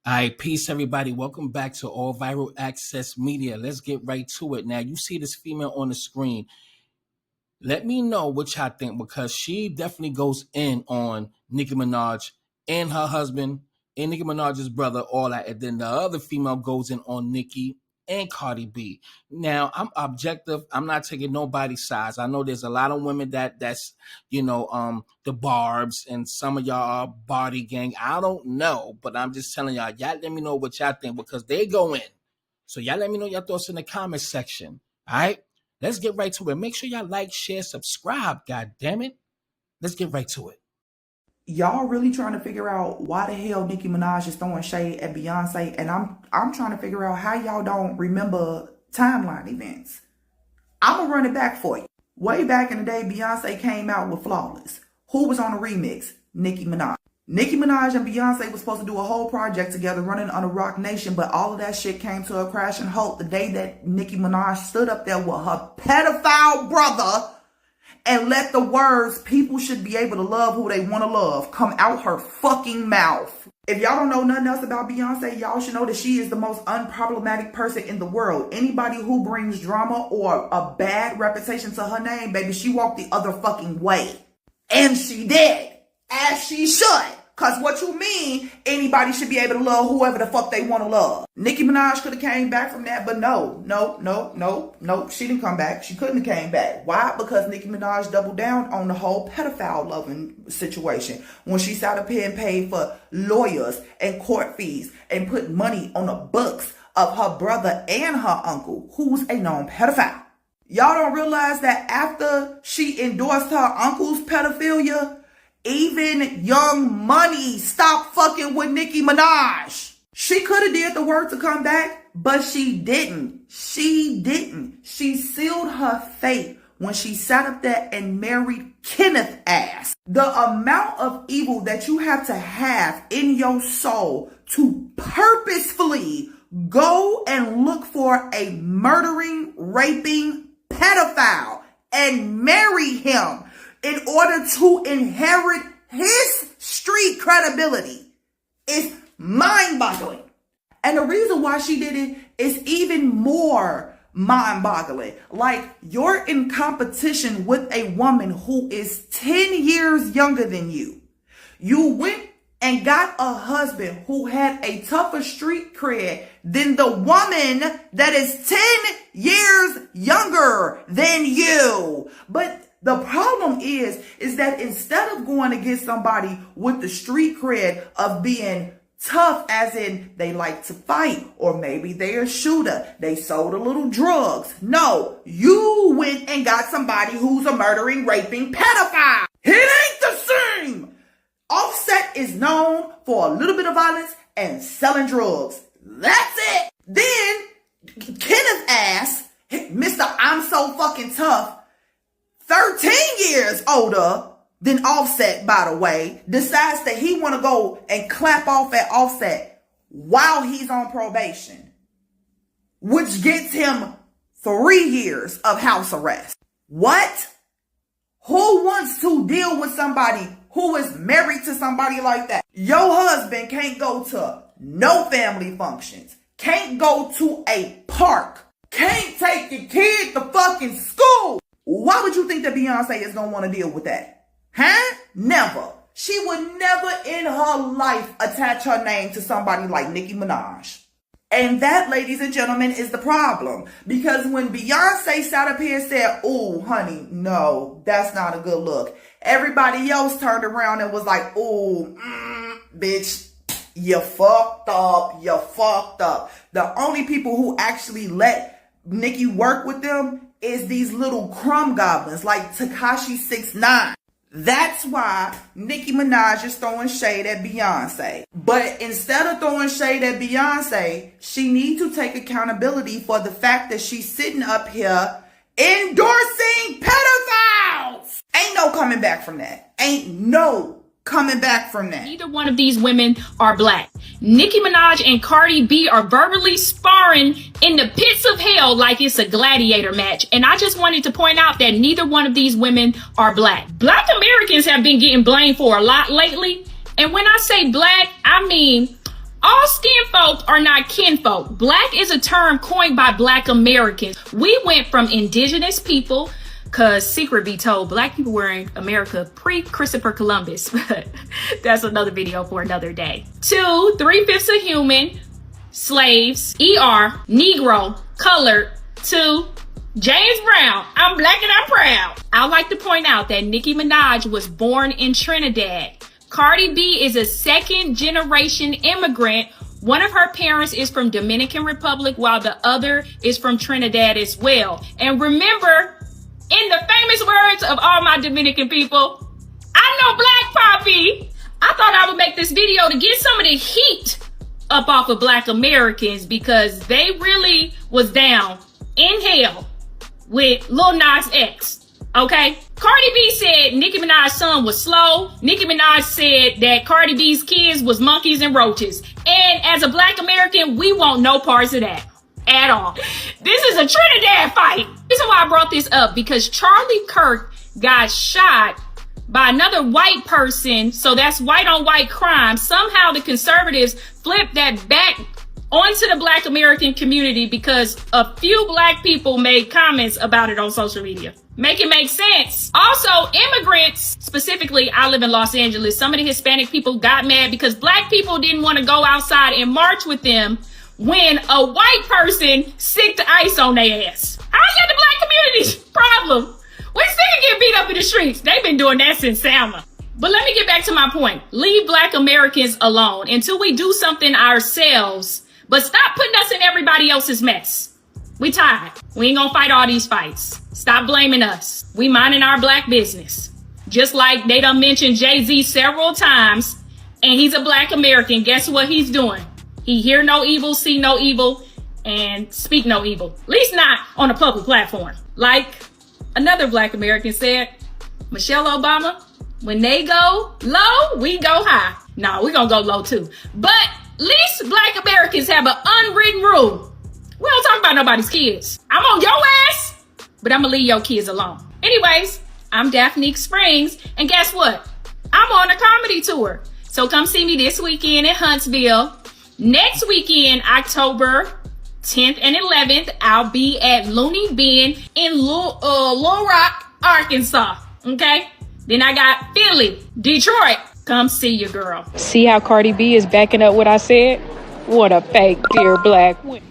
All right, peace, everybody. Welcome back to All Viral Access Media. Let's get right to it. Now, you see this female on the screen. Let me know what y'all think, because she definitely goes in on Nicki Minaj and her husband and Nicki Minaj's brother, all that. And then the other female goes in on Nicki and Cardi B. Now, I'm objective. I'm not taking nobody's sides. I know there's a lot of women that's the Barbs, and some of y'all are body gang. I don't know, but I'm just telling y'all let me know what y'all think, because they go in. So y'all let me know your thoughts in the comment section. All right? Let's get right to it. Make sure y'all like, share, subscribe. God damn it. Let's get right to it. Y'all really trying to figure out why the hell Nicki Minaj is throwing shade at Beyonce, and I'm trying to figure out how y'all don't remember timeline events. I'm gonna run it back for you. Way back in the day, Beyonce came out with Flawless. Who was on the remix? Nicki Minaj. Nicki Minaj and Beyonce was supposed to do a whole project together running on a Rock Nation, but all of that shit came to a crash and halt the day that Nicki Minaj stood up there with her pedophile brother and let the words "people should be able to love who they want to love" come out her fucking mouth. If y'all don't know nothing else about Beyonce, y'all should know that she is the most unproblematic person in the world. Anybody who brings drama or a bad reputation to her name, baby, she walked the other fucking way. And she did. As she should. Cause what you mean, anybody should be able to love whoever the fuck they want to love. Nicki Minaj could have came back from that, but no, she didn't come back. She couldn't have came back. Why? Because Nicki Minaj doubled down on the whole pedophile loving situation. When she sat up here and paid for lawyers and court fees and put money on the books of her brother and her uncle, who's a known pedophile. Y'all don't realize that after she endorsed her uncle's pedophilia, even Young Money stopped fucking with Nicki Minaj. She could have did the work to come back, but she didn't. She sealed her fate when she sat up there and married Kenneth ass. The amount of evil that you have to have in your soul to purposefully go and look for a murdering, raping pedophile and marry him in order to inherit his street credibility is mind-boggling. And the reason why she did it is even more mind-boggling. Like, you're in competition with a woman who is 10 years younger than you. You went and got a husband who had a tougher street cred than the woman that is 10 years younger than you. But the problem is that instead of going to get somebody with the street cred of being tough, as in they like to fight, or maybe they're a shooter, they sold a little drugs. No, you went and got somebody who's a murdering, raping pedophile. It ain't the same. Offset is known for a little bit of violence and selling drugs. That's it. Then Kenneth ass, Mr. I'm so fucking tough, 13 years older than Offset, by the way, decides that he want to go and clap off at Offset while he's on probation, which gets him 3 years of house arrest. What? Who wants to deal with somebody who is married to somebody like that? Your husband can't go to no family functions, can't go to a park, can't take your kid to fucking school. Why would you think that Beyonce is going to want to deal with that? Huh? Never. She would never in her life attach her name to somebody like Nicki Minaj. And that, ladies and gentlemen, is the problem. Because when Beyonce sat up here and said, "Ooh, honey, no, that's not a good look," everybody else turned around and was like, "Ooh, bitch, you fucked up. You fucked up." The only people who actually let Nicki work with them is these little crumb goblins like Tekashi 6ix9ine. That's why Nicki Minaj is throwing shade at Beyonce. But instead of throwing shade at Beyonce, she needs to take accountability for the fact that she's sitting up here endorsing pedophiles. Ain't no coming back from that. Ain't no coming back from that. Neither one of these women are black. Nicki Minaj and Cardi B are verbally sparring in the pits of hell like it's a gladiator match. And I just wanted to point out that neither one of these women are black. Black Americans have been getting blamed for a lot lately. And when I say black, I mean All skin folk are not kinfolk. Black is a term coined by Black Americans. We went from indigenous people, because secret be told, Black people were in America pre-Christopher Columbus, but that's another video for another day, to 3/5 of human, slaves, Negro, colored, to James Brown, I'm Black and I'm proud. I'd like to point out that Nicki Minaj was born in Trinidad. Cardi B is a second-generation immigrant. One of her parents is from Dominican Republic, while the other is from Trinidad as well. And remember, in the famous words of all my Dominican people, I know Black Poppy. I thought I would make this video to get some of the heat up off of Black Americans, because they really was down in hell with Lil Nas X. Okay, Cardi B said Nicki Minaj's son was slow. Nicki Minaj said that Cardi B's kids was monkeys and roaches. And as a Black American, we want no parts of that at all. This is a Trinidad fight. The reason why I brought this up, because Charlie Kirk got shot by another white person. So that's white on white crime. Somehow the conservatives flipped that back onto the Black American community because a few Black people made comments about it on social media. Make it make sense. Also, immigrants, specifically, I live in Los Angeles. Some of the Hispanic people got mad because Black people didn't want to go outside and march with them when a white person sicked ice on their ass. How's that the Black community's problem? We still get beat up in the streets. They've been doing that since Selma. But let me get back to my point. Leave Black Americans alone until we do something ourselves. But stop putting us in everybody else's mess. We tired. We ain't gonna fight all these fights. Stop blaming us. We minding our Black business. Just like they done mentioned Jay-Z several times, and he's a Black American. Guess what he's doing? He hear no evil, see no evil, and speak no evil. At least not on a public platform. Like another Black American said, Michelle Obama, when they go low, we go high. No, we gonna go low too. But at least Black Americans have an unwritten rule. We don't talk about nobody's kids. I'm on your ass, but I'm gonna leave your kids alone. Anyways, I'm Daphne Springs, and guess what? I'm on a comedy tour. So come see me this weekend in Huntsville. Next weekend, October 10th and 11th, I'll be at Looney Bin in Little Rock, Arkansas. Okay? Then I got Philly, Detroit. Come see your girl. See how Cardi B is backing up what I said? What a fake, dear Black woman.